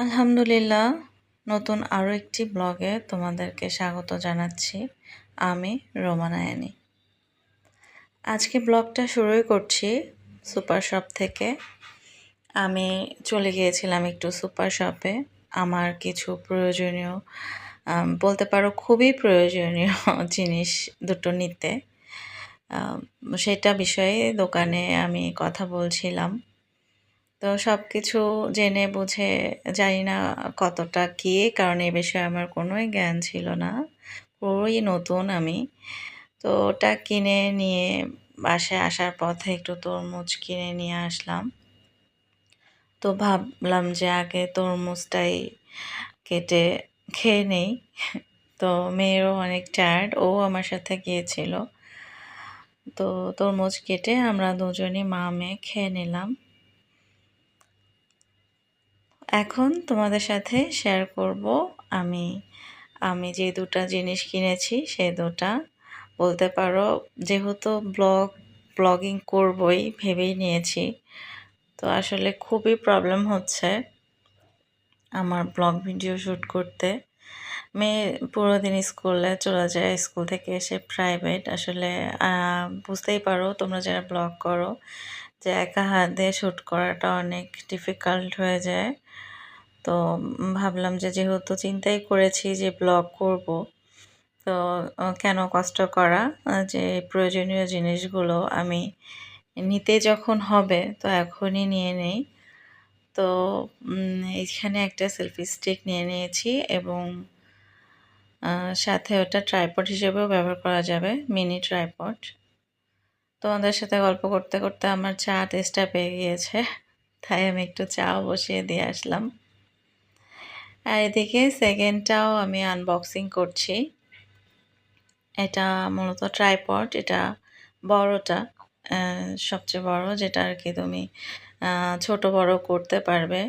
আলহামদুলিল্লাহ, নতুন আরও একটি ব্লগে তোমাদেরকে স্বাগত জানাচ্ছি। আমি রোমানায়ানি। আজকে ব্লগটা শুরুই করছি সুপার শপ থেকে। আমি চলে গিয়েছিলাম একটু সুপার শপে আমার কিছু প্রয়োজনীয়, বলতে পারো খুবই প্রয়োজনীয় জিনিস দুটো নিতে। সেটা বিষয়ে দোকানে আমি কথা বলছিলাম। তো সব কিছু জেনে বুঝে জানি না কতটা কী, কারণ এ বিষয়ে আমার কোনোই জ্ঞান ছিল না, পুরোই নতুন আমি। তো ওটা কিনে নিয়ে বাসায় আসার পথে একটু তরমুজ কিনে নিয়ে আসলাম। তো ভাবলাম যে আগে তরমুজটাই কেটে খেয়ে নেই। তো মেয়েরও অনেক টায়ার্ড, ও আমার সাথে গিয়েছিল। তো তরমুজ কেটে আমরা দুজনই মা মেয়ে খেয়ে নিলাম। এখন তোমাদের সাথে শেয়ার করব আমি যে দুটো জিনিস কিনেছি সেই দুটো। বলতে পারো যেহেতু ব্লগিং করবই ভেবেই নিয়েছি, তো আসলে খুবই প্রবলেম হচ্ছে আমার ব্লগ ভিডিও শ্যুট করতে। মেয়ে পুরো দিন স্কুলে চলে যায়, স্কুল থেকে এসে প্রাইভেট। আসলে বুঝতেই পারো তোমরা যারা ব্লগ করো যে একা হাত দিয়ে শ্যুট করাটা অনেক ডিফিকাল্ট হয়ে যায়। তো ভাবলাম যে যেহেতু চিন্তাই করেছি যে ব্লগ করব, তো কেন কষ্ট করা, যে প্রয়োজনীয় জিনিসগুলো আমি নিতে যখন হবে তো এখনই নিয়ে নেই। তো এইখানে একটা সেলফি স্টিক নিয়ে নিয়েছি এবং সাথে ওটা ট্রাইপড হিসেবেও ব্যবহার করা যাবে, মিনি ট্রাইপড। তোমাদের সাথে গল্প করতে করতে আমার চা টেস্টটা পেয়ে গিয়েছে, তাই আমি একটু চাও বসিয়ে দিয়ে আসলাম। আর এদিকে সেকেন্ডটাও আমি আনবক্সিং করছি। এটা মূলত ট্রাইপড, এটা বড়টা, সবচেয়ে বড়, যেটা আর কি তুমি ছোট বড় করতে পারবে।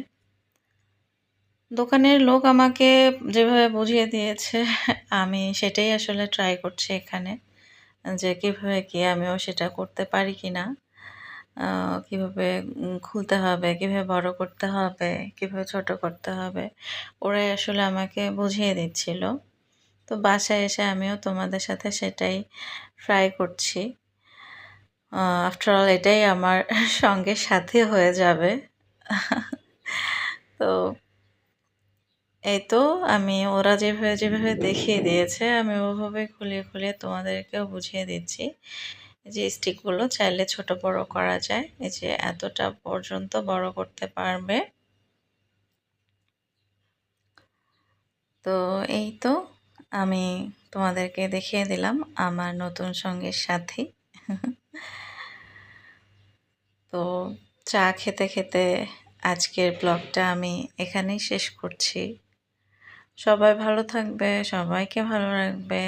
দোকানের লোক আমাকে যেভাবে বুঝিয়ে দিয়েছে আমি সেটাই আসলে ট্রাই করছি এখানে, যে কীভাবে কি আমিও সেটা করতে পারি কি না, কীভাবে খুলতে হবে, কীভাবে বড় করতে হবে, কীভাবে ছোট করতে হবে, ওরাই আসলে আমাকে বুঝিয়ে দিচ্ছিল। তো বাসায় এসে আমিও তোমাদের সাথে সেটাই ট্রাই করছি। আফটার অল এটাই আমার সঙ্গে সাথে হয়ে যাবে। তো এই তো আমি ওরা যেভাবে যেভাবে দেখিয়ে দিয়েছে আমি ওভাবে খুলিয়ে খুলিয়ে তোমাদেরকেও বুঝিয়ে দিচ্ছি যে স্টিকগুলো চাইলে ছোট বড় করা যায়। এই যে এতটা পর্যন্ত বড় করতে পারবে। তো এই তো আমি তোমাদেরকে দেখিয়ে দিলাম আমার নতুন সঙ্গীর সাথী। তো চা খেতে খেতে আজকের ব্লগটা আমি এখানেই শেষ করছি। সবাই ভালো থাকবে, সবাইকে ভালো রাখবে।